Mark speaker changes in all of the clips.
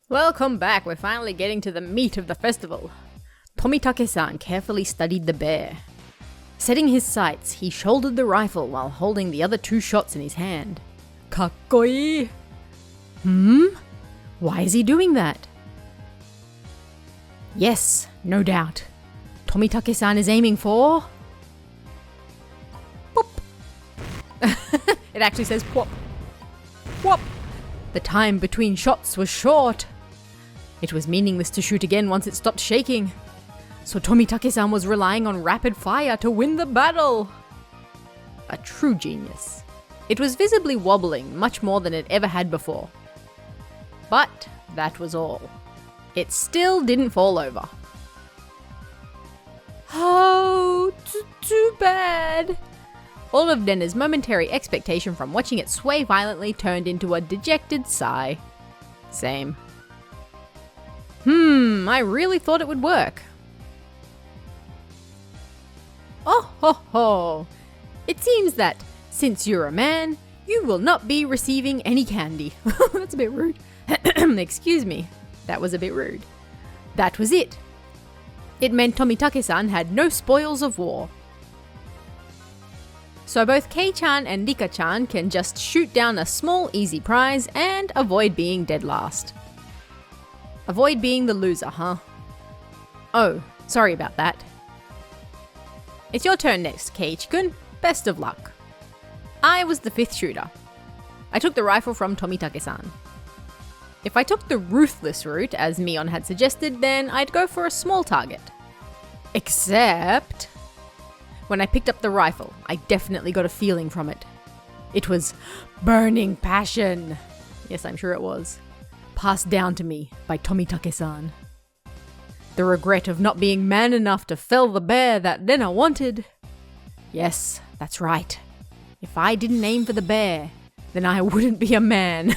Speaker 1: Welcome back, we're finally getting to the meat of the festival. Tomitake-san carefully studied the bear. Setting his sights, he shouldered the rifle while holding the other 2 shots in his hand. Kakkoi! Why is he doing that? Yes, no doubt. Tomitake-san is aiming for... Pop! It actually says pop. Pop! The time between shots was short. It was meaningless to shoot again once it stopped shaking. So Tomitake-san was relying on rapid fire to win the battle. A true genius. It was visibly wobbling much more than it ever had before. But that was all. It still didn't fall over. Oh, too bad. All of Dena's momentary expectation from watching it sway violently turned into a dejected sigh. Same. I really thought it would work. Oh ho ho! It seems that, since you're a man, you will not be receiving any candy. That's a bit rude. Excuse me. That was a bit rude. That was it. It meant Tomitake-san had no spoils of war. So both Kei-chan and Rika-chan can just shoot down a small easy prize and avoid being dead last. Avoid being the loser, huh? Oh, sorry about that. It's your turn next, Keiichi-kun. Best of luck. I was the 5th shooter. I took the rifle from Tomitake-san. If I took the ruthless route, as Mion had suggested, then I'd go for a small target. Except... when I picked up the rifle, I definitely got a feeling from it. It was burning passion. Yes, I'm sure it was. Passed down to me by Tomitake-san. The regret of not being man enough to fell the bear that Rena wanted. Yes, that's right. If I didn't aim for the bear, then I wouldn't be a man.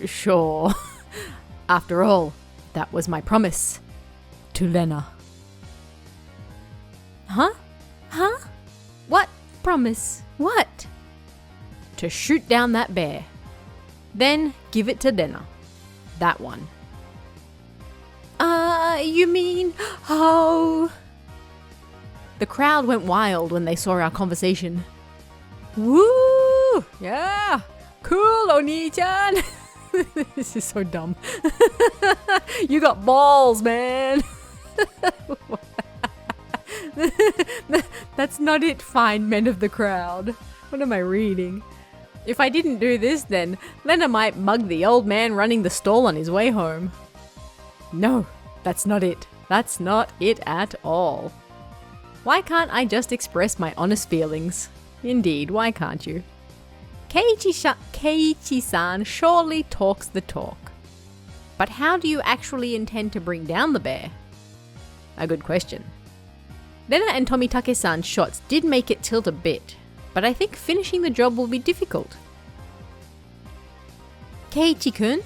Speaker 1: Sure. After all, that was my promise to Rena. Huh? What promise? What? To shoot down that bear. Then give it to Rena. That one. You mean... Oh... The crowd went wild when they saw our conversation. Woo! Yeah! Cool, Oni-chan! This is so dumb. You got balls, man! That's not it, fine men of the crowd. What am I reading? If I didn't do this, then Rena might mug the old man running the stall on his way home. No, that's not it. That's not it at all. Why can't I just express my honest feelings? Indeed, why can't you? Keiichi-san surely talks the talk. But how do you actually intend to bring down the bear? A good question. Rena and Tomitake-san's shots did make it tilt a bit, but I think finishing the job will be difficult. Keiichi-kun?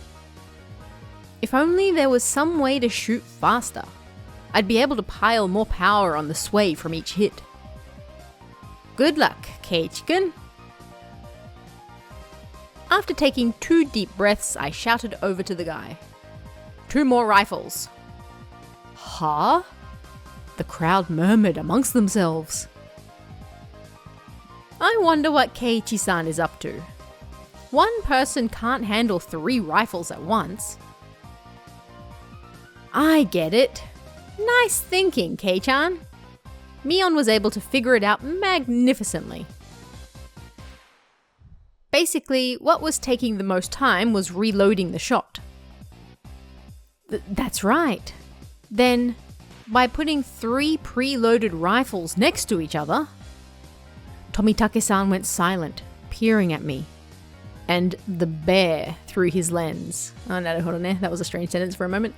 Speaker 1: If only there was some way to shoot faster. I'd be able to pile more power on the sway from each hit. Good luck, Keiichi-kun. After taking 2 deep breaths, I shouted over to the guy. 2 more rifles. Huh? The crowd murmured amongst themselves. I wonder what Keiichi-san is up to. One person can't handle 3 rifles at once. I get it. Nice thinking, Kei-chan. Mion was able to figure it out magnificently. Basically, what was taking the most time was reloading the shot. That's right. Then, by putting 3 preloaded rifles next to each other, Tomitake-san went silent, peering at me, and the bear through his lens. Oh no, hold on there. That was a strange sentence for a moment.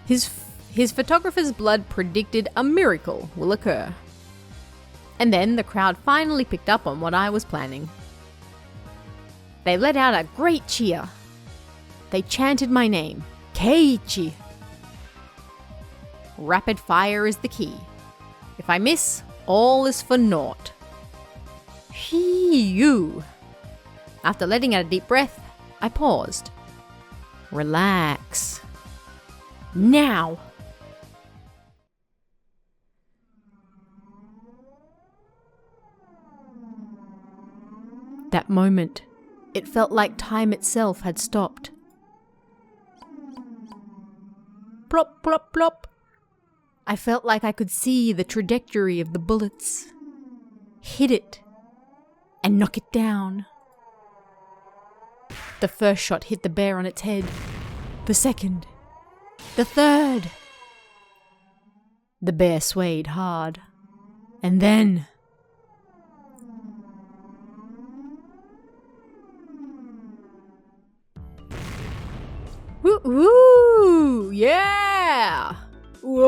Speaker 1: His photographer's blood predicted a miracle will occur. And then the crowd finally picked up on what I was planning. They let out a great cheer. They chanted my name, Keiichi. Rapid fire is the key. If I miss, all is for naught. Phew. After letting out a deep breath, I paused. Relax. Now! That moment, it felt like time itself had stopped. Plop, plop, plop. I felt like I could see the trajectory of the bullets. Hit it and knock it down. The first shot hit the bear on its head. The second. The third. The bear swayed hard. And then... Woo! Yeah! Whoa!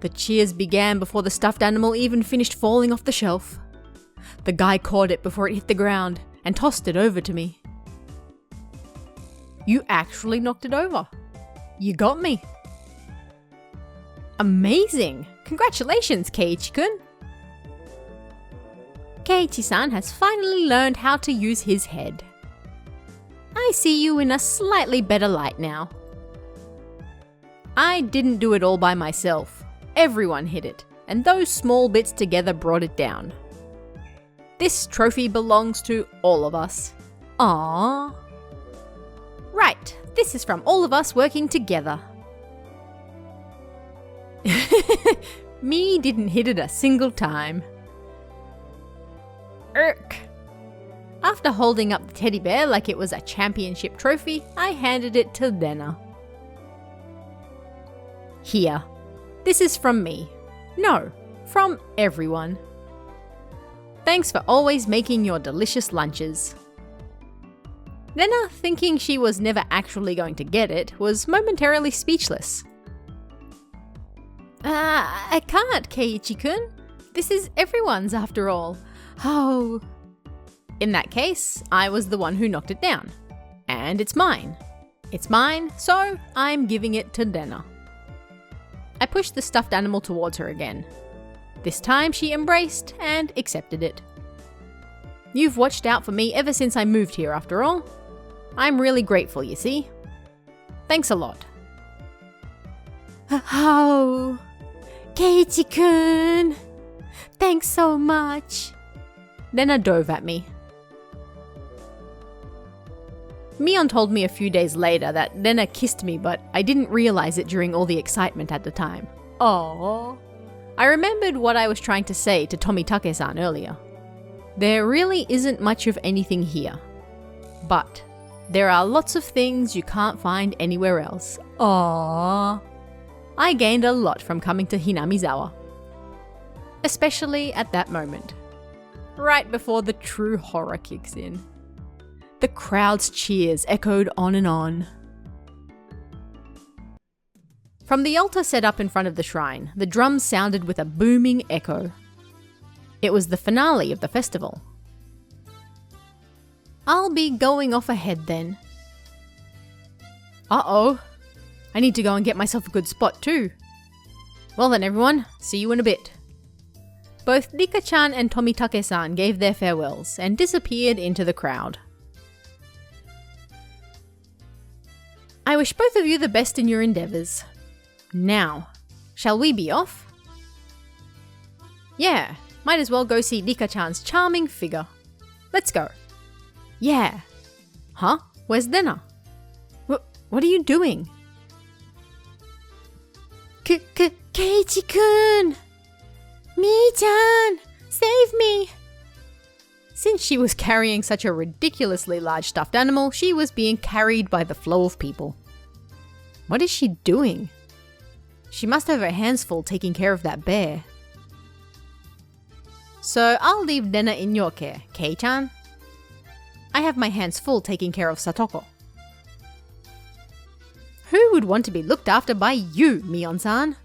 Speaker 1: The cheers began before the stuffed animal even finished falling off the shelf. The guy caught it before it hit the ground and tossed it over to me. You actually knocked it over. You got me. Amazing! Congratulations, Keiichi-kun! Keiichi-san has finally learned how to use his head. I see you in a slightly better light now. I didn't do it all by myself. Everyone hit it, and those small bits together brought it down. This trophy belongs to all of us. Aww. Right, this is from all of us working together. Me didn't hit it a single time. Irk. After holding up the teddy bear like it was a championship trophy, I handed it to Dena. Here. This is from me. No, from everyone. Thanks for always making your delicious lunches. Dena, thinking she was never actually going to get it, was momentarily speechless. I can't, Keiichi-kun. This is everyone's after all. Oh. In that case, I was the one who knocked it down. And it's mine. It's mine, so I'm giving it to Dena. I pushed the stuffed animal towards her again. This time she embraced and accepted it. You've watched out for me ever since I moved here after all. I'm really grateful, you see. Thanks a lot. Oh, Keiichi-kun! Thanks so much. Dena dove at me. Mion told me a few days later that Dena kissed me, but I didn't realize it during all the excitement at the time. Aww. I remembered what I was trying to say to Tomitake-san earlier. There really isn't much of anything here. But there are lots of things you can't find anywhere else. Aww. I gained a lot from coming to Hinamizawa. Especially at that moment. Right before the true horror kicks in. The crowd's cheers echoed on and on. From the altar set up in front of the shrine, the drums sounded with a booming echo. It was the finale of the festival. I'll be going off ahead then. Uh-oh. I need to go and get myself a good spot too. Well then everyone, see you in a bit. Both Rika-chan and Tomitake-san gave their farewells and disappeared into the crowd. I wish both of you the best in your endeavours. Now, shall we be off? Yeah, might as well go see Rika-chan's charming figure. Let's go. Yeah. Huh? Where's Dena? What are you doing? Keiichi-kun! Mii-chan! Save me! Since she was carrying such a ridiculously large stuffed animal, she was being carried by the flow of people. What is she doing? She must have her hands full taking care of that bear. So I'll leave Dena in your care, Kei-chan. I have my hands full taking care of Satoko. Who would want to be looked after by you, Mion-san?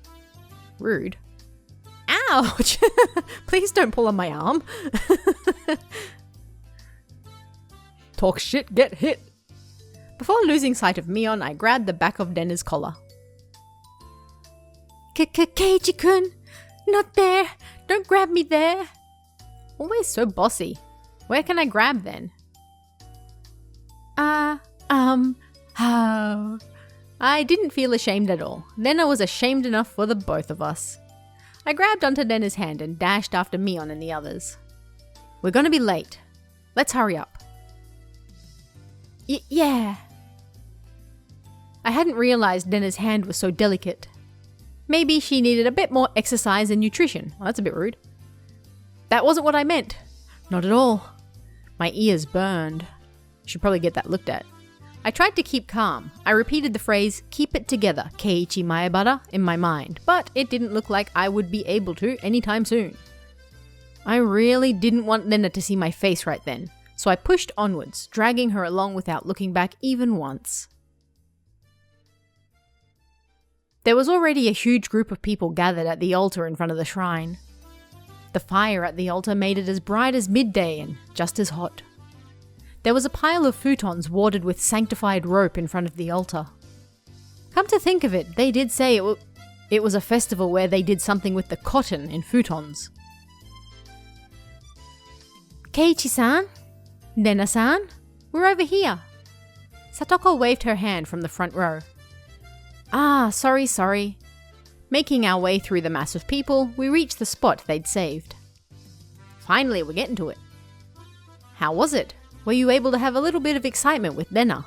Speaker 1: Rude. Ouch! Please don't pull on my arm. Talk shit, get hit. Before losing sight of Mion, I grabbed the back of Dena's collar. Keiichi-kun! Not there! Don't grab me there! Always so bossy. Where can I grab then? How? I didn't feel ashamed at all. Nena was ashamed enough for the both of us. I grabbed onto Nena's hand and dashed after Mion and the others. We're gonna be late. Let's hurry up. Yeah. I hadn't realized Nena's hand was so delicate. Maybe she needed a bit more exercise and nutrition. Well, that's a bit rude. That wasn't what I meant. Not at all. My ears burned. Should probably get that looked at. I tried to keep calm. I repeated the phrase, "Keep it together, Keiichi Maebara," in my mind, but it didn't look like I would be able to anytime soon. I really didn't want Nena to see my face right then, so I pushed onwards, dragging her along without looking back even once. There was already a huge group of people gathered at the altar in front of the shrine. The fire at the altar made it as bright as midday and just as hot. There was a pile of futons warded with sanctified rope in front of the altar. Come to think of it, they did say it was a festival where they did something with the cotton in futons. Keiichi-san? Nena-san? We're over here. Satoko waved her hand from the front row. Sorry. Making our way through the mass of people, we reached the spot they'd saved. Finally, we're getting to it. How was it? Were you able to have a little bit of excitement with Nena?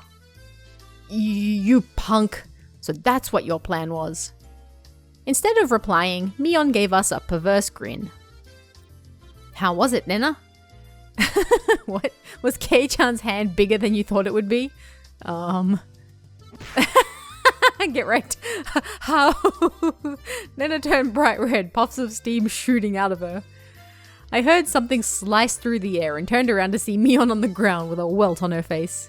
Speaker 1: You punk! So that's what your plan was. Instead of replying, Mion gave us a perverse grin. How was it, Nena? What? Was Kei-chan's hand bigger than you thought it would be? Get wrecked. How? Nena turned bright red, puffs of steam shooting out of her. I heard something slice through the air and turned around to see Mion on the ground with a welt on her face.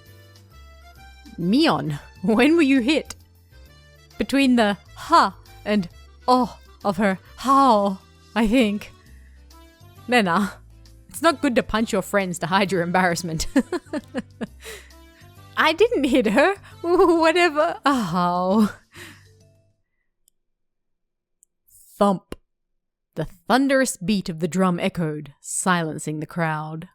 Speaker 1: Mion, when were you hit? Between the ha and oh of her how, I think. Nena, it's not good to punch your friends to hide your embarrassment. I didn't hit her. Whatever. Oh. Thump. The thunderous beat of the drum echoed, silencing the crowd.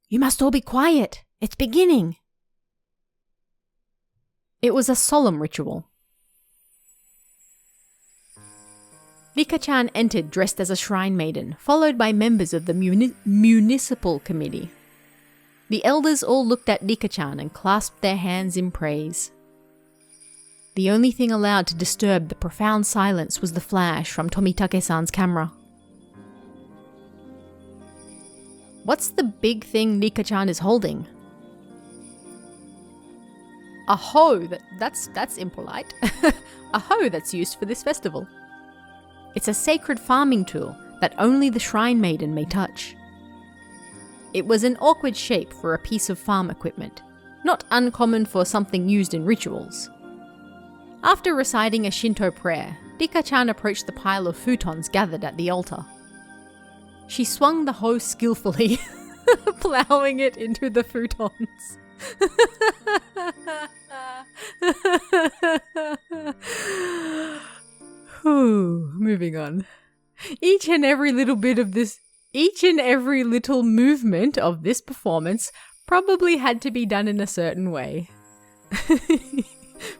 Speaker 1: You must all be quiet. It's beginning. It was a solemn ritual. Rika-chan entered dressed as a shrine maiden, followed by members of the municipal committee. The elders all looked at Rika-chan and clasped their hands in praise. The only thing allowed to disturb the profound silence was the flash from Tomitake-san's camera. What's the big thing Rika-chan is holding? A hoe that's impolite. A hoe that's used for this festival. It's a sacred farming tool that only the shrine maiden may touch. It was an awkward shape for a piece of farm equipment, not uncommon for something used in rituals. After reciting a Shinto prayer, Rika-chan approached the pile of futons gathered at the altar. She swung the hoe skillfully, plowing it into the futons. Moving on. Each and every little movement of this performance probably had to be done in a certain way.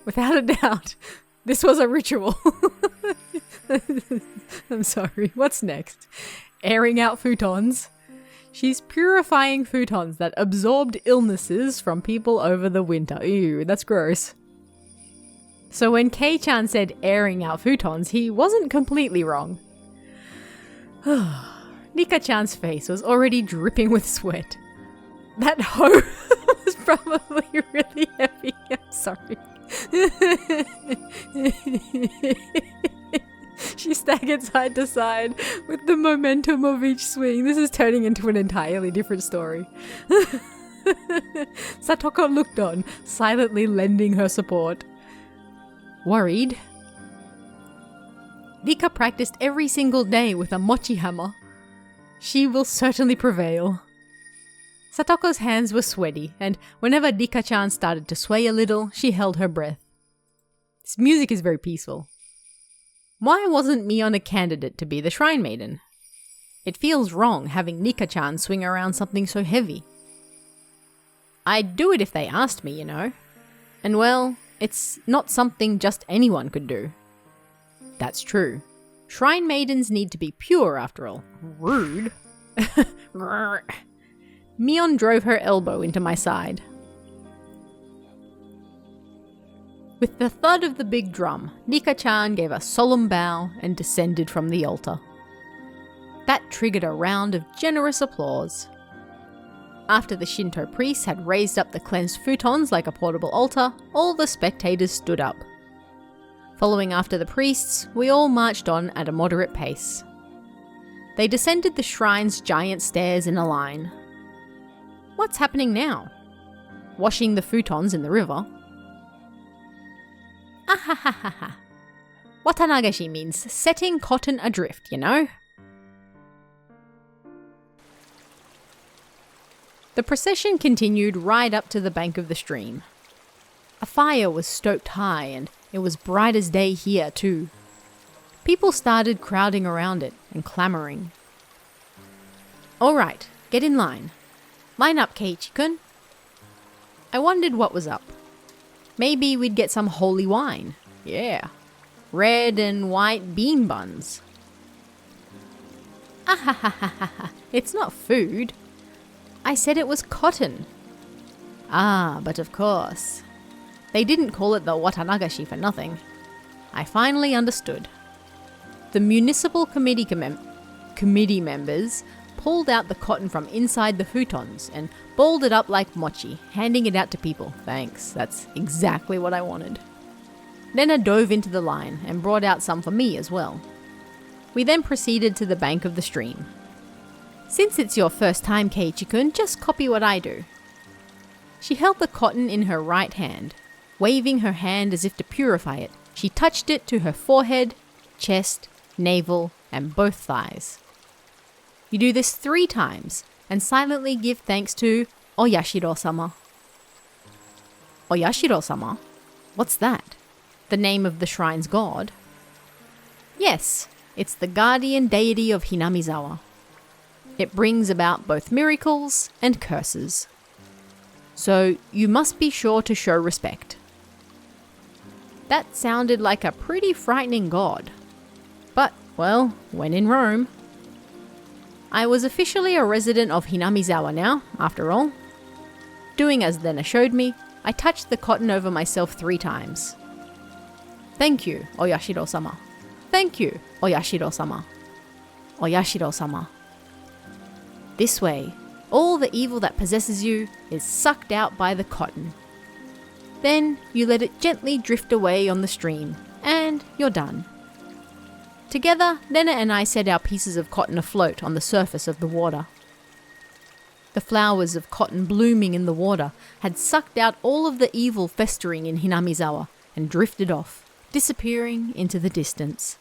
Speaker 1: Without a doubt, this was a ritual. I'm sorry, what's next? Airing out futons. She's purifying futons that absorbed illnesses from people over the winter. Ew, that's gross. So when Kei-chan said airing out futons, he wasn't completely wrong. Rika-chan's face was already dripping with sweat. That hoe was probably really heavy. I'm sorry. She staggered side to side with the momentum of each swing. This is turning into an entirely different story. Satoko looked on, silently lending her support. Worried? Rika practiced every single day with a mochi hammer. She will certainly prevail. Satoko's hands were sweaty, and whenever Rika-chan started to sway a little, she held her breath. This music is very peaceful. Why wasn't Mion a candidate to be the shrine maiden? It feels wrong having Rika-chan swing around something so heavy. I'd do it if they asked me, you know. And well, it's not something just anyone could do. That's true. Shrine maidens need to be pure after all. Rude. Mion drove her elbow into my side. With the thud of the big drum, Nika-chan gave a solemn bow and descended from the altar. That triggered a round of generous applause. After the Shinto priests had raised up the cleansed futons like a portable altar, all the spectators stood up. Following after the priests, we all marched on at a moderate pace. They descended the shrine's giant stairs in a line. What's happening now? Washing the futons in the river? Ahahaha. Watanagashi means setting cotton adrift, you know? The procession continued right up to the bank of the stream. A fire was stoked high and it was bright as day here too. People started crowding around it and clamoring. Alright, get in line. Line up, Keiichi-kun. I wondered what was up. Maybe we'd get some holy wine. Yeah. Red and white bean buns. Ahahaha, it's not food. I said it was cotton. Ah, but of course. They didn't call it the Watanagashi for nothing. I finally understood. The municipal committee members pulled out the cotton from inside the futons and balled it up like mochi, handing it out to people. Thanks, that's exactly what I wanted. Then I dove into the line and brought out some for me as well. We then proceeded to the bank of the stream. Since it's your first time, Keiichi-kun, just copy what I do. She held the cotton in her right hand. Waving her hand as if to purify it, she touched it to her forehead, chest, navel, and both thighs. You do this 3 times and silently give thanks to Oyashiro-sama. Oyashiro-sama? What's that? The name of the shrine's god? Yes, it's the guardian deity of Hinamizawa. It brings about both miracles and curses. So you must be sure to show respect. That sounded like a pretty frightening god. But, well, when in Rome. I was officially a resident of Hinamizawa now, after all. Doing as Lena showed me, I touched the cotton over myself 3 times. Thank you, Oyashiro-sama. Thank you, Oyashiro-sama. Oyashiro-sama. This way, all the evil that possesses you is sucked out by the cotton. Then you let it gently drift away on the stream, and you're done. Together, Lena and I set our pieces of cotton afloat on the surface of the water. The flowers of cotton blooming in the water had sucked out all of the evil festering in Hinamizawa and drifted off, disappearing into the distance.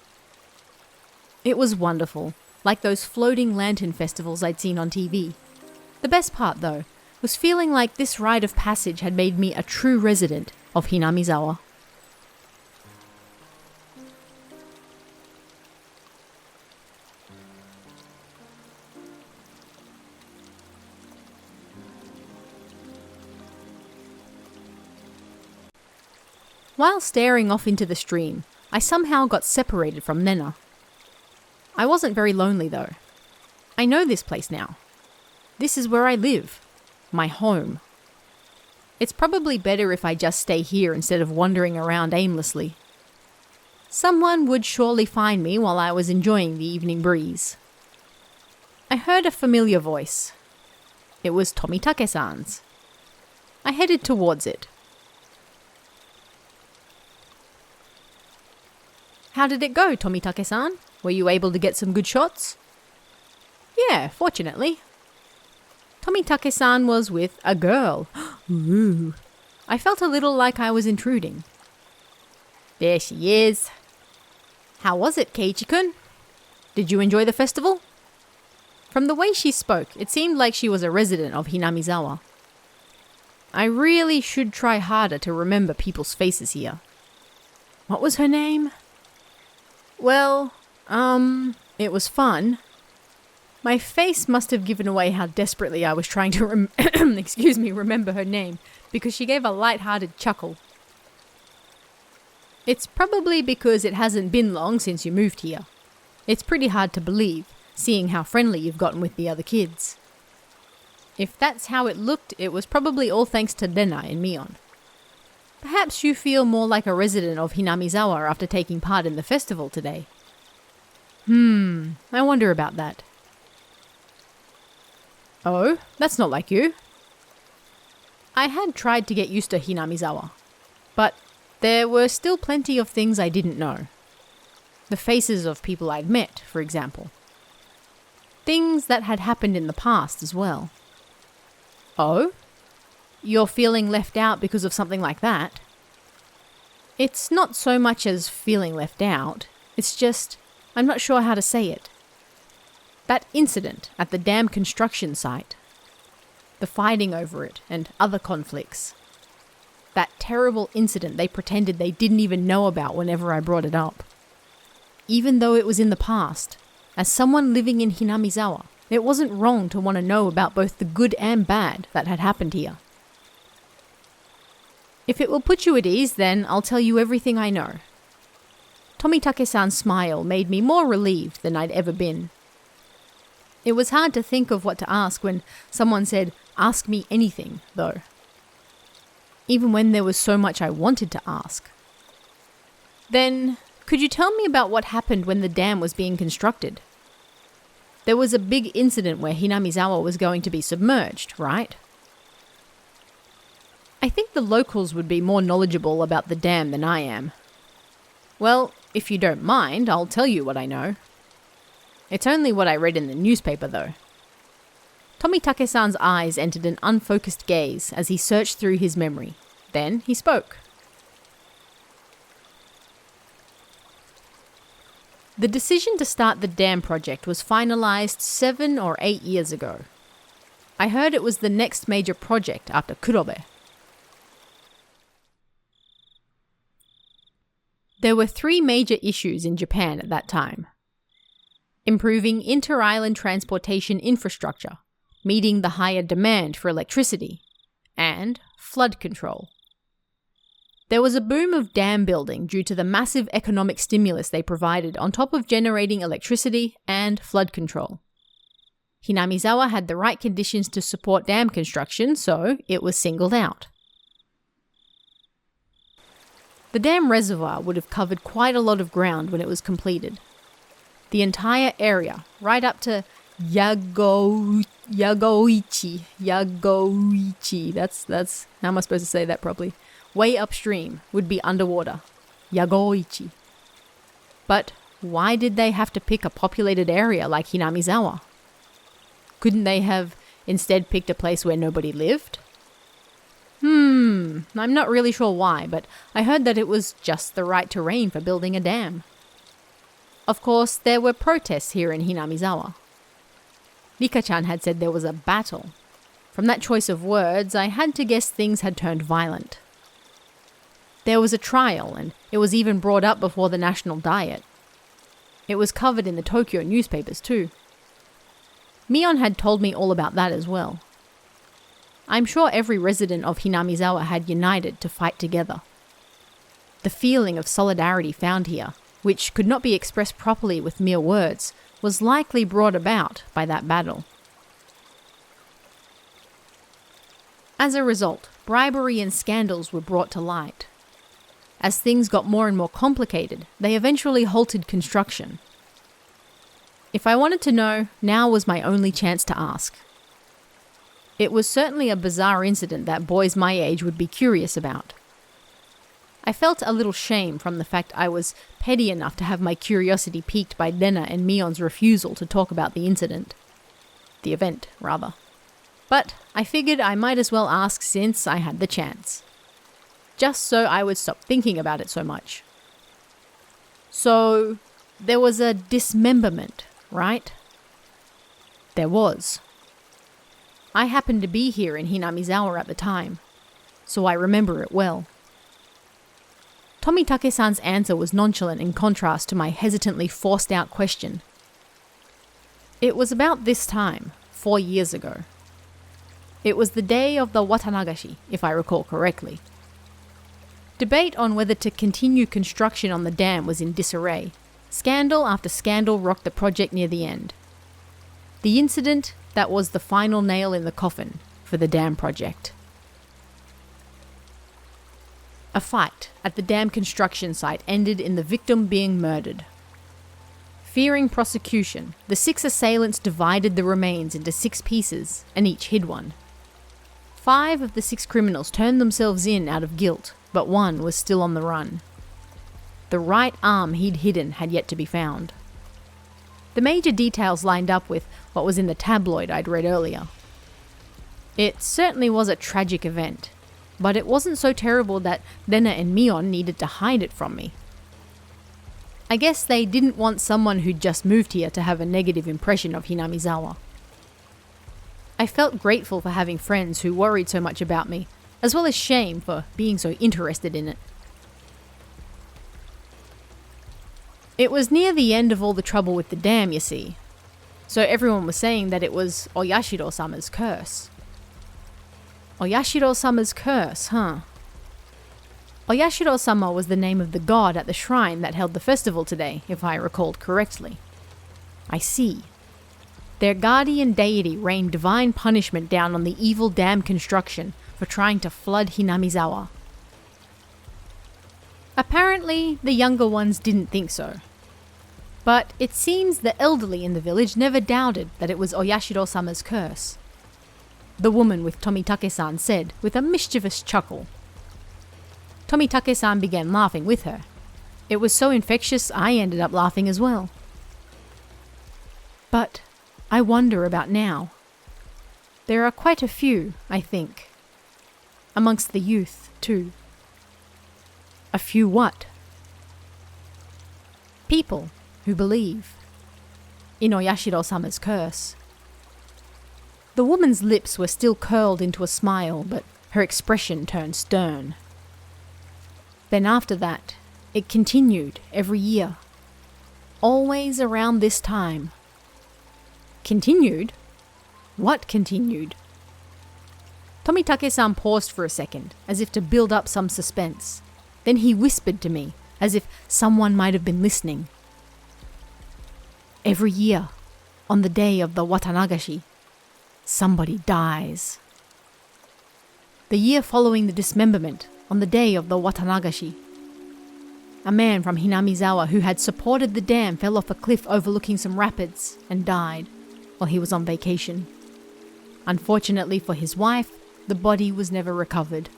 Speaker 1: It was wonderful, like those floating lantern festivals I'd seen on TV. The best part, though, was feeling like this rite of passage had made me a true resident of Hinamizawa. While staring off into the stream, I somehow got separated from Nena. I wasn't very lonely though. I know this place now. This is where I live. My home. It's probably better if I just stay here instead of wandering around aimlessly. Someone would surely find me while I was enjoying the evening breeze. I heard a familiar voice. It was Tomitake-san's. I headed towards it. How did it go, Tomitake-san? Were you able to get some good shots? Yeah, fortunately. Tomitake-san was with a girl. Ooh. I felt a little like I was intruding. There she is. How was it, Keiichi-kun? Did you enjoy the festival? From the way she spoke, it seemed like she was a resident of Hinamizawa. I really should try harder to remember people's faces here. What was her name? Well, it was fun. My face must have given away how desperately I was trying to remember her name, because she gave a light-hearted chuckle. It's probably because it hasn't been long since you moved here. It's pretty hard to believe, seeing how friendly you've gotten with the other kids. If that's how it looked, it was probably all thanks to Dena and Mion. Perhaps you feel more like a resident of Hinamizawa after taking part in the festival today. I wonder about that. Oh, that's not like you. I had tried to get used to Hinamizawa, but there were still plenty of things I didn't know. The faces of people I'd met, for example. Things that had happened in the past as well. Oh? You're feeling left out because of something like that? It's not so much as feeling left out, it's just, I'm not sure how to say it. That incident at the dam construction site. The fighting over it and other conflicts. That terrible incident they pretended they didn't even know about whenever I brought it up. Even though it was in the past, as someone living in Hinamizawa, it wasn't wrong to want to know about both the good and bad that had happened here. If it will put you at ease, then I'll tell you everything I know. Tomitake-san's smile made me more relieved than I'd ever been. It was hard to think of what to ask when someone said, "Ask me anything," though. Even when there was so much I wanted to ask. Then, could you tell me about what happened when the dam was being constructed? There was a big incident where Hinamizawa was going to be submerged, right? I think the locals would be more knowledgeable about the dam than I am. Well, if you don't mind, I'll tell you what I know. It's only what I read in the newspaper, though. Tomitake-san's eyes entered an unfocused gaze as he searched through his memory. Then he spoke. The decision to start the dam project was finalized 7 or 8 years ago. I heard it was the next major project after Kurobe. There were 3 major issues in Japan at that time. Improving inter-island transportation infrastructure, meeting the higher demand for electricity, and flood control. There was a boom of dam building due to the massive economic stimulus they provided on top of generating electricity and flood control. Hinamizawa had the right conditions to support dam construction, so it was singled out. The dam reservoir would have covered quite a lot of ground when it was completed. The entire area, right up to Yagoichi, that's, how am I supposed to say that properly? Way upstream would be underwater. Yagoichi. But why did they have to pick a populated area like Hinamizawa? Couldn't they have instead picked a place where nobody lived? I'm not really sure why, but I heard that it was just the right terrain for building a dam. Of course, there were protests here in Hinamizawa. Rika-chan had said there was a battle. From that choice of words, I had to guess things had turned violent. There was a trial, and it was even brought up before the national diet. It was covered in the Tokyo newspapers too. Mion had told me all about that as well. I'm sure every resident of Hinamizawa had united to fight together. The feeling of solidarity found here, which could not be expressed properly with mere words, was likely brought about by that battle. As a result, bribery and scandals were brought to light. As things got more and more complicated, they eventually halted construction. If I wanted to know, now was my only chance to ask. It was certainly a bizarre incident that boys my age would be curious about. I felt a little shame from the fact I was petty enough to have my curiosity piqued by Dena and Mion's refusal to talk about the incident. The event, rather. But I figured I might as well ask since I had the chance. Just so I would stop thinking about it so much. So, there was a dismemberment, right? There was. I happened to be here in Hinamizawa at the time, so I remember it well. Tomitake-san's answer was nonchalant in contrast to my hesitantly forced-out question. It was about this time, 4 years ago. It was the day of the Watanagashi, if I recall correctly. Debate on whether to continue construction on the dam was in disarray. Scandal after scandal rocked the project near the end. The incident that was the final nail in the coffin for the dam project. A fight at the dam construction site ended in the victim being murdered. Fearing prosecution, the 6 assailants divided the remains into 6 pieces and each hid one. 5 of the 6 criminals turned themselves in out of guilt, but 1 was still on the run. The right arm he'd hidden had yet to be found. The major details lined up with what was in the tabloid I'd read earlier. It certainly was a tragic event, but it wasn't so terrible that Rena and Mion needed to hide it from me. I guess they didn't want someone who'd just moved here to have a negative impression of Hinamizawa. I felt grateful for having friends who worried so much about me, as well as shame for being so interested in it. It was near the end of all the trouble with the dam, you see, so everyone was saying that it was Oyashiro-sama's curse. Oyashiro-sama's curse, huh? Oyashiro-sama was the name of the god at the shrine that held the festival today, if I recalled correctly. I see. Their guardian deity rained divine punishment down on the evil dam construction for trying to flood Hinamizawa. Apparently, the younger ones didn't think so. But it seems the elderly in the village never doubted that it was Oyashiro-sama's curse. The woman with Tomitake-san said with a mischievous chuckle. Tomitake-san began laughing with her. It was so infectious I ended up laughing as well. But I wonder about now. There are quite a few, I think. Amongst the youth, too. A few what? People who believe in Oyashiro-sama's curse. The woman's lips were still curled into a smile, but her expression turned stern. Then after that, it continued every year. Always around this time. Continued? What continued? Tomitake-san paused for a second, as if to build up some suspense. Then he whispered to me, as if someone might have been listening. Every year, on the day of the Watanagashi, somebody dies. The year following the dismemberment, on the day of the Watanagashi, a man from Hinamizawa who had supported the dam fell off a cliff overlooking some rapids and died while he was on vacation. Unfortunately for his wife, the body was never recovered.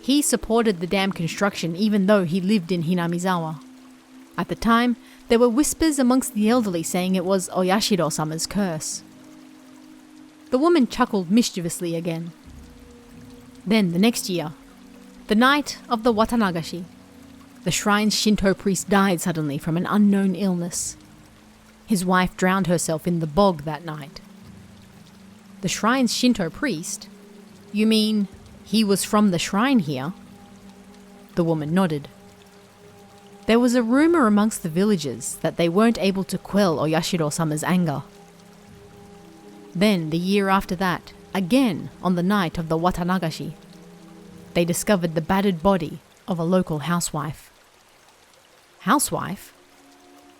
Speaker 1: He supported the dam construction even though he lived in Hinamizawa. At the time, there were whispers amongst the elderly saying it was Oyashiro-sama's curse. The woman chuckled mischievously again. Then the next year, the night of the Watanagashi, the shrine's Shinto priest died suddenly from an unknown illness. His wife drowned herself in the bog that night. The shrine's Shinto priest? You mean he was from the shrine here? The woman nodded. There was a rumor amongst the villagers that they weren't able to quell Oyashiro-sama's anger. Then, the year after that, again on the night of the Watanagashi, they discovered the battered body of a local housewife. Housewife?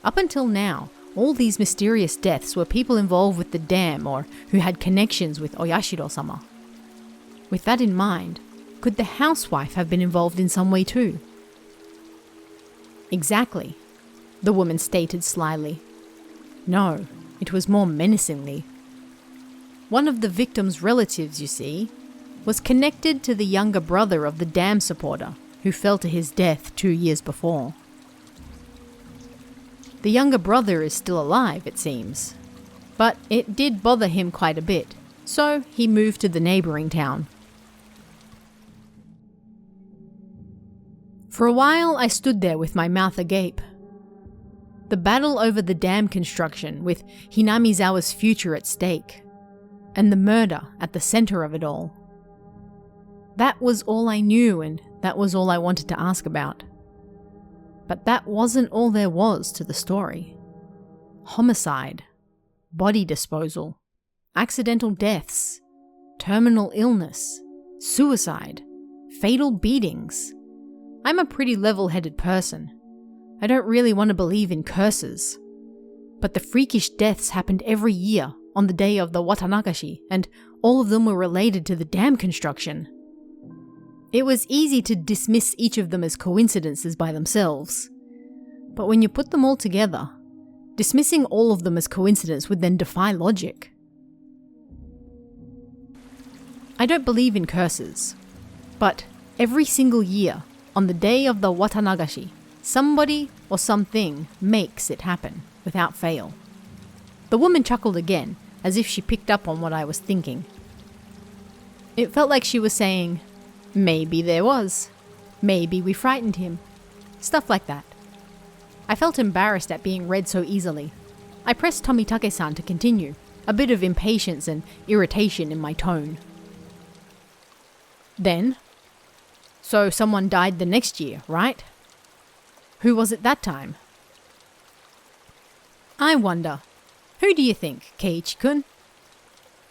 Speaker 1: Up until now, all these mysterious deaths were people involved with the dam or who had connections with Oyashiro-sama. With that in mind, could the housewife have been involved in some way too? Exactly, the woman stated slyly. No, it was more menacingly. One of the victim's relatives, you see, was connected to the younger brother of the dam supporter who fell to his death 2 years before. The younger brother is still alive, it seems, but it did bother him quite a bit, so he moved to the neighbouring town. For a while I stood there with my mouth agape. The battle over the dam construction with Hinamizawa's future at stake, and the murder at the centre of it all. That was all I knew, and that was all I wanted to ask about. But that wasn't all there was to the story. Homicide body disposal, accidental deaths, terminal illness, suicide, fatal beatings. I'm a pretty level-headed person. I don't really want to believe in curses. But the freakish deaths happened every year on the day of the Watanagashi, and all of them were related to the dam construction. It was easy to dismiss each of them as coincidences by themselves. But when you put them all together, dismissing all of them as coincidence would then defy logic. I don't believe in curses, but every single year, on the day of the Watanagashi, somebody or something makes it happen, without fail. The woman chuckled again, as if she picked up on what I was thinking. It felt like she was saying, maybe there was. Maybe we frightened him. Stuff like that. I felt embarrassed at being read so easily. I pressed Tomitake-san to continue, a bit of impatience and irritation in my tone. Then, so someone died the next year, right? Who was it that time? I wonder, who do you think, Keiichi-kun?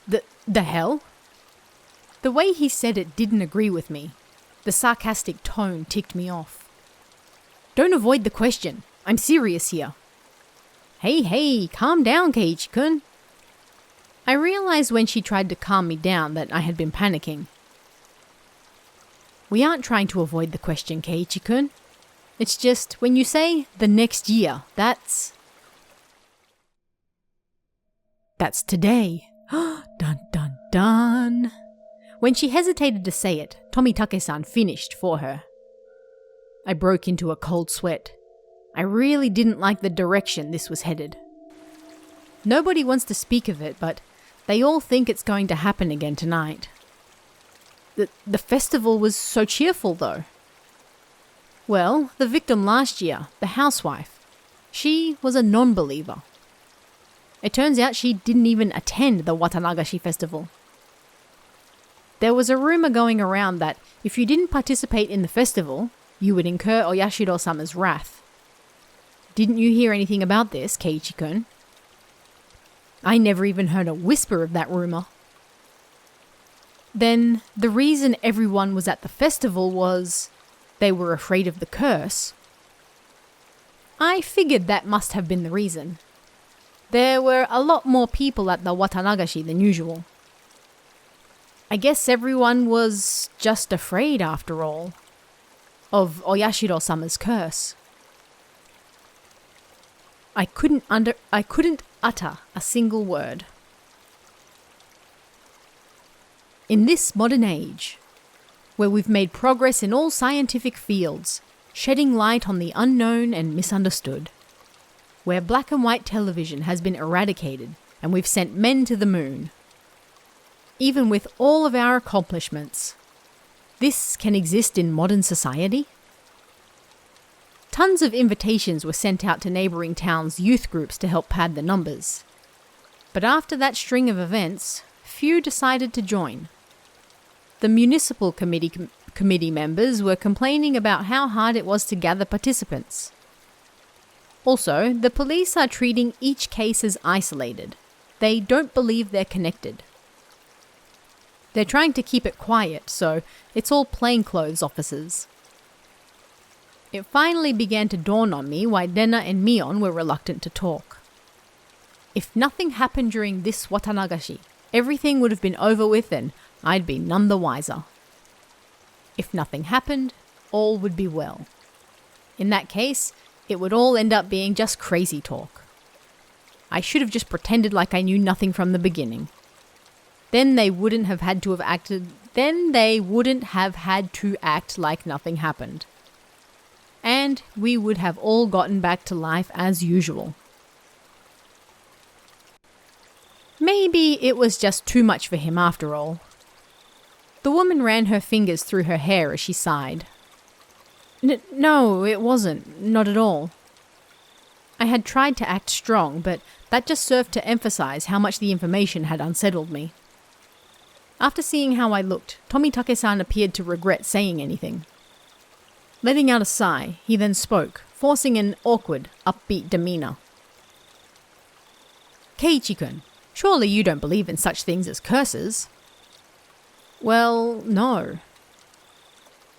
Speaker 1: The hell? The way he said it didn't agree with me. The sarcastic tone ticked me off. Don't avoid the question. I'm serious here. Hey, calm down, Keiichi-kun. I realized when she tried to calm me down that I had been panicking. We aren't trying to avoid the question, Keiichi-kun. It's just, when you say the next year, that's today. Dun dun dun. When she hesitated to say it, Tomitake-san finished for her. I broke into a cold sweat. I really didn't like the direction this was headed. Nobody wants to speak of it, but they all think it's going to happen again tonight. The festival was so cheerful, though. Well, the victim last year, the housewife, she was a non-believer. It turns out she didn't even attend the Watanagashi festival. There was a rumor going around that if you didn't participate in the festival, you would incur Oyashiro-sama's wrath. Didn't you hear anything about this, Keiichi-kun? I never even heard a whisper of that rumor. Then, the reason everyone was at the festival was they were afraid of the curse. I figured that must have been the reason. There were a lot more people at the Watanagashi than usual. I guess everyone was just afraid, after all, of Oyashiro-sama's curse. I couldn't utter a single word. In this modern age, where we've made progress in all scientific fields, shedding light on the unknown and misunderstood, where black and white television has been eradicated and we've sent men to the moon, even with all of our accomplishments, this can exist in modern society? Tons of invitations were sent out to neighbouring towns' youth groups to help pad the numbers. But after that string of events, few decided to join. The municipal committee members were complaining about how hard it was to gather participants. Also, the police are treating each case as isolated. They don't believe they're connected. They're trying to keep it quiet, so it's all plainclothes officers. It finally began to dawn on me why Rena and Mion were reluctant to talk. If nothing happened during this Watanagashi, everything would have been over with and I'd be none the wiser. If nothing happened, all would be well. In that case, it would all end up being just crazy talk. I should have just pretended like I knew nothing from the beginning. Then they wouldn't have had to act like nothing happened. And we would have all gotten back to life as usual. Maybe it was just too much for him after all. The woman ran her fingers through her hair as she sighed. No, it wasn't. Not at all. I had tried to act strong, but that just served to emphasize how much the information had unsettled me. After seeing how I looked, Tomitake-san appeared to regret saying anything. Letting out a sigh, he then spoke, forcing an awkward, upbeat demeanor. Keiichi-kun, surely you don't believe in such things as curses? Well, no.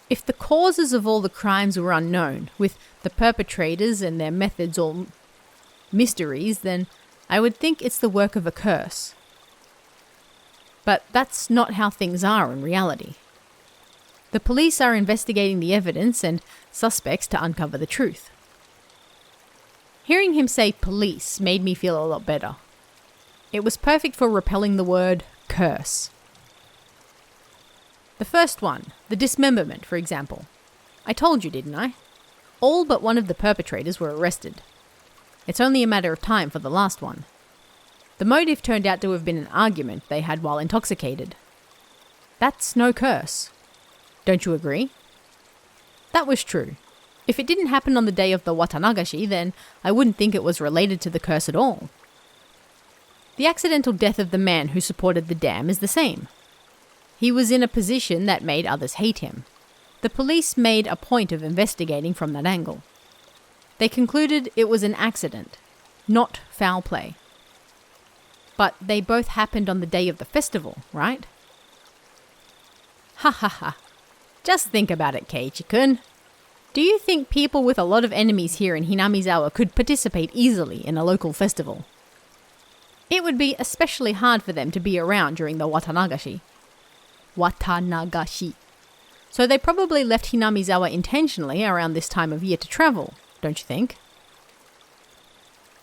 Speaker 1: If the causes of all the crimes were unknown, with the perpetrators and their methods all mysteries, then I would think it's the work of a curse. But that's not how things are in reality. The police are investigating the evidence and suspects to uncover the truth. Hearing him say police made me feel a lot better. It was perfect for repelling the word curse. The first one, the dismemberment, for example. I told you, didn't I? All but one of the perpetrators were arrested. It's only a matter of time for the last one. The motive turned out to have been an argument they had while intoxicated. That's no curse. Don't you agree? That was true. If it didn't happen on the day of the Watanagashi, then I wouldn't think it was related to the curse at all. The accidental death of the man who supported the dam is the same. He was in a position that made others hate him. The police made a point of investigating from that angle. They concluded it was an accident, not foul play. But they both happened on the day of the festival, right? Ha ha ha. Just think about it, Keiichi-kun. Do you think people with a lot of enemies here in Hinamizawa could participate easily in a local festival? It would be especially hard for them to be around during the Watanagashi. So they probably left Hinamizawa intentionally around this time of year to travel, don't you think?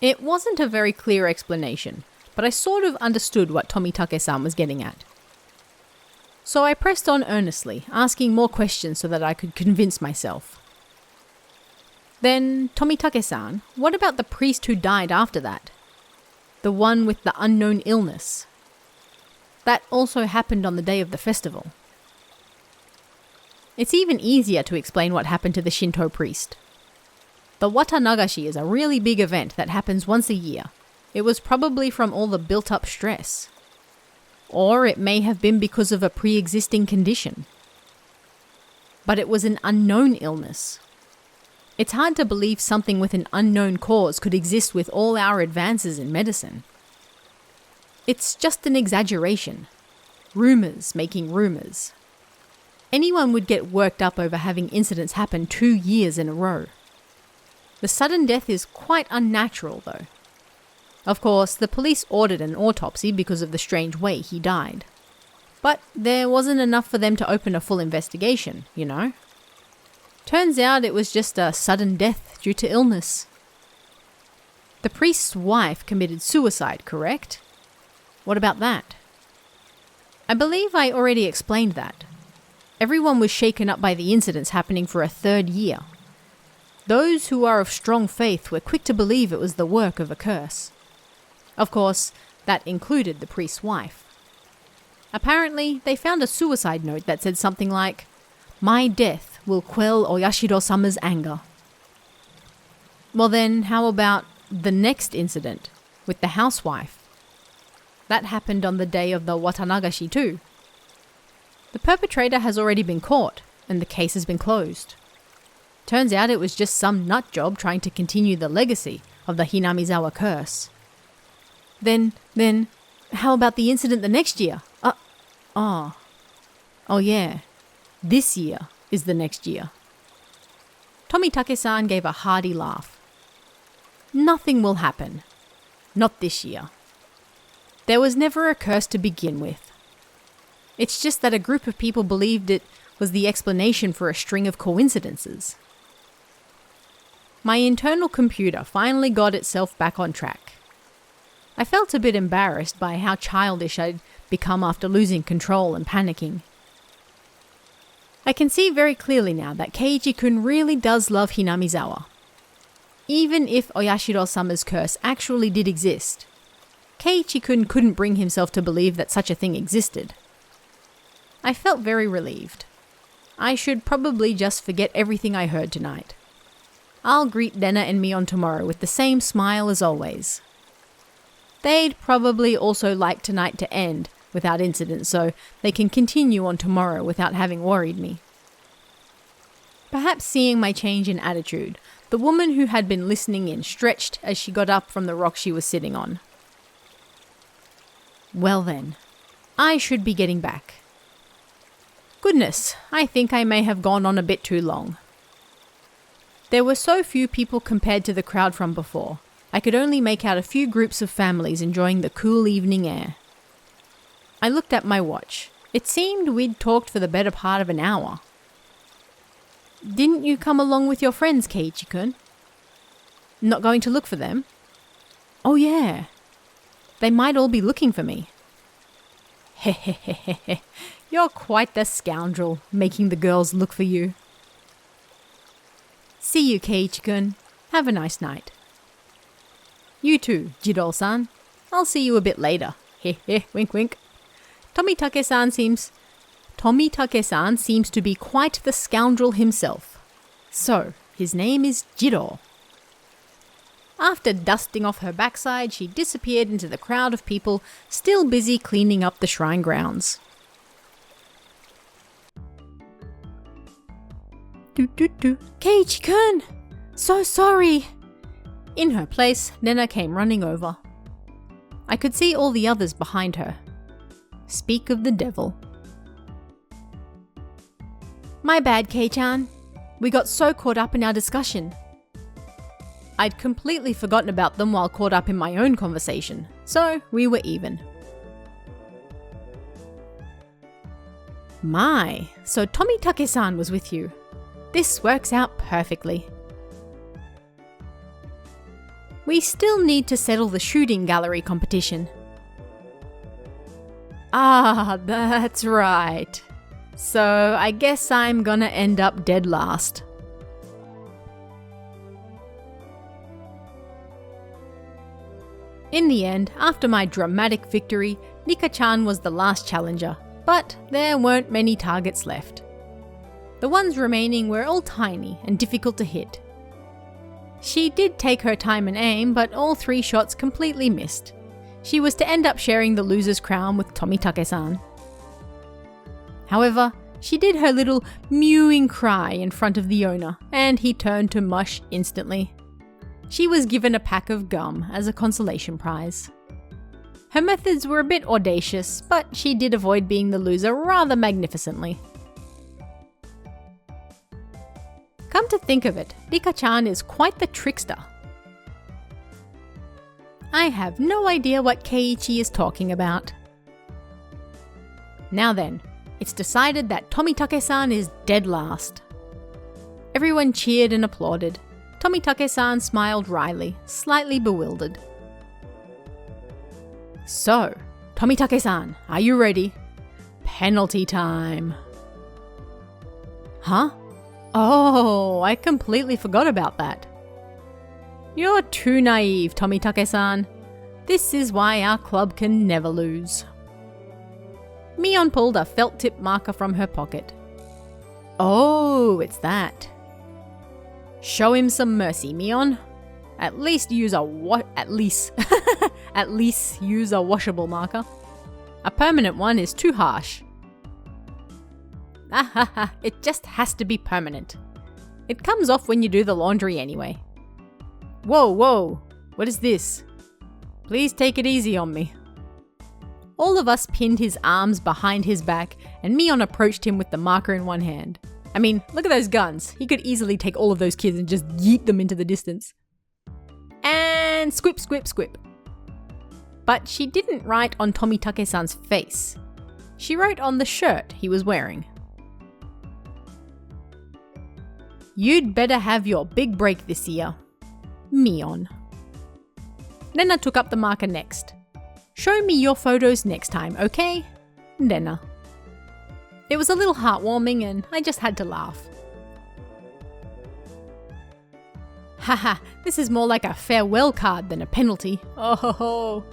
Speaker 1: It wasn't a very clear explanation, but I sort of understood what Tomitake-san was getting at. So I pressed on earnestly, asking more questions so that I could convince myself. Then, Tomitake-san, what about the priest who died after that? The one with the unknown illness. That also happened on the day of the festival. It's even easier to explain what happened to the Shinto priest. The Watanagashi is a really big event that happens once a year. It was probably from all the built-up stress. Or it may have been because of a pre-existing condition. But it was an unknown illness. It's hard to believe something with an unknown cause could exist with all our advances in medicine. It's just an exaggeration. Rumors making rumors. Anyone would get worked up over having incidents happen 2 years in a row. The sudden death is quite unnatural, though. Of course, the police ordered an autopsy because of the strange way he died. But there wasn't enough for them to open a full investigation, you know? Turns out it was just a sudden death due to illness. The priest's wife committed suicide, correct? What about that? I believe I already explained that. Everyone was shaken up by the incidents happening for a 3rd year. Those who are of strong faith were quick to believe it was the work of a curse. Of course, that included the priest's wife. Apparently, they found a suicide note that said something like, "My death will quell Oyashiro-sama's anger." Well then, how about the next incident with the housewife? That happened on the day of the Watanagashi too. The perpetrator has already been caught, and the case has been closed. Turns out it was just some nut job trying to continue the legacy of the Hinamizawa curse. Then, how about the incident the next year? Oh yeah, this year is the next year. Tomitake-san gave a hearty laugh. Nothing will happen. Not this year. There was never a curse to begin with. It's just that a group of people believed it was the explanation for a string of coincidences. My internal computer finally got itself back on track. I felt a bit embarrassed by how childish I'd become after losing control and panicking. I can see very clearly now that Keiichi-kun really does love Hinamizawa. Even if Oyashiro-sama's curse actually did exist, Keiichi-kun couldn't bring himself to believe that such a thing existed. I felt very relieved. I should probably just forget everything I heard tonight. I'll greet Rena and Mion tomorrow with the same smile as always. They'd probably also like tonight to end without incident so they can continue on tomorrow without having worried me. Perhaps seeing my change in attitude, the woman who had been listening in stretched as she got up from the rock she was sitting on. Well then, I should be getting back. Goodness, I think I may have gone on a bit too long. There were so few people compared to the crowd from before. I could only make out a few groups of families enjoying the cool evening air. I looked at my watch. It seemed we'd talked for the better part of an hour. Didn't you come along with your friends, Keiichi-kun? Not going to look for them? Oh yeah. They might all be looking for me. Hehehehe. You're quite the scoundrel, making the girls look for you. See you, Keiichi-kun. Have a nice night. You too, Jidol-san. I'll see you a bit later. Heh, wink wink. Tomitake-san seems to be quite the scoundrel himself. So, his name is Jidol. After dusting off her backside, she disappeared into the crowd of people still busy cleaning up the shrine grounds. Keiichi-kun! So sorry! In her place, Nena came running over. I could see all the others behind her. Speak of the devil. My bad, Kei-chan. We got so caught up in our discussion. I'd completely forgotten about them while caught up in my own conversation, so we were even. My, so Tomitake-san was with you. This works out perfectly. We still need to settle the shooting gallery competition. Ah, that's right. So I guess I'm gonna end up dead last. In the end, after my dramatic victory, Nika-chan was the last challenger, but there weren't many targets left. The ones remaining were all tiny and difficult to hit. She did take her time and aim, but all 3 shots completely missed. She was to end up sharing the loser's crown with Tomitake-san. However, she did her little mewing cry in front of the owner, and he turned to mush instantly. She was given a pack of gum as a consolation prize. Her methods were a bit audacious, but she did avoid being the loser rather magnificently. Come to think of it, Nika-chan is quite the trickster. I have no idea what Keiichi is talking about. Now then, it's decided that Tomitake-san is dead last. Everyone cheered and applauded. Tomitake-san smiled wryly, slightly bewildered. So, Tomitake-san, are you ready? Penalty time. Huh? Oh, I completely forgot about that. You're too naive, Tomitake-san. This is why our club can never lose. Mion pulled a felt-tip marker from her pocket. Oh, it's that. Show him some mercy, Mion. At least use a washable marker. A permanent one is too harsh. Ahaha, it just has to be permanent. It comes off when you do the laundry anyway. Whoa, what is this? Please take it easy on me. All of us pinned his arms behind his back, and Mion approached him with the marker in one hand. I mean, look at those guns. He could easily take all of those kids and just yeet them into the distance. And squip, squip, squip. But she didn't write on Tomitake-san's face. She wrote on the shirt he was wearing. You'd better have your big break this year. Mion. Nena took up the marker next. Show me your photos next time, okay? Nena. It was a little heartwarming and I just had to laugh. Haha, this is more like a farewell card than a penalty. Oh ho ho.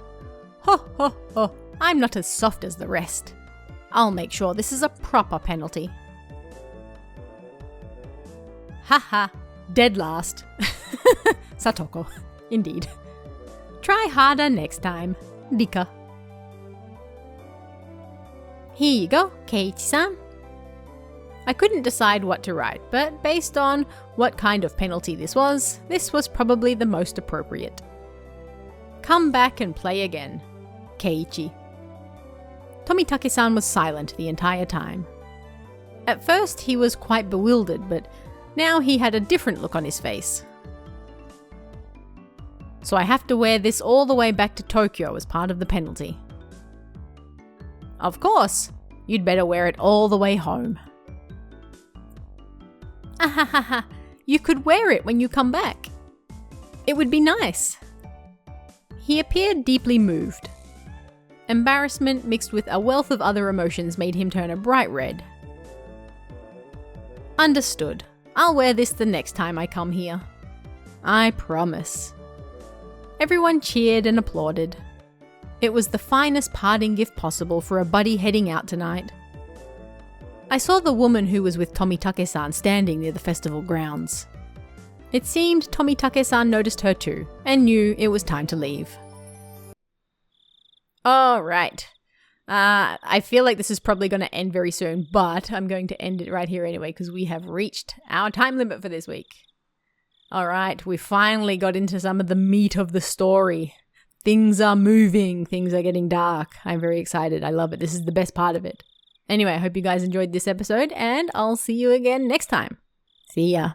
Speaker 1: Ho ho ho. I'm not as soft as the rest. I'll make sure this is a proper penalty. Haha, dead last. Satoko, indeed. Try harder next time, Rika. Here you go, Keiichi-san. I couldn't decide what to write, but based on what kind of penalty this was probably the most appropriate. Come back and play again, Keiichi. Tomitake-san was silent the entire time. At first, he was quite bewildered, but now he had a different look on his face. So I have to wear this all the way back to Tokyo as part of the penalty. Of course, you'd better wear it all the way home. Ahahaha, you could wear it when you come back. It would be nice. He appeared deeply moved. Embarrassment mixed with a wealth of other emotions made him turn a bright red. Understood. I'll wear this the next time I come here. I promise. Everyone cheered and applauded. It was the finest parting gift possible for a buddy heading out tonight. I saw the woman who was with Tomitake-san standing near the festival grounds. It seemed Tomitake-san noticed her too, and knew it was time to leave. Alright. I feel like this is probably going to end very soon, but I'm going to end it right here anyway because we have reached our time limit for this week. Alright, we finally got into some of the meat of the story. Things are moving, things are getting dark. I'm very excited, I love it, this is the best part of it. Anyway, I hope you guys enjoyed this episode, and I'll see you again next time. See ya.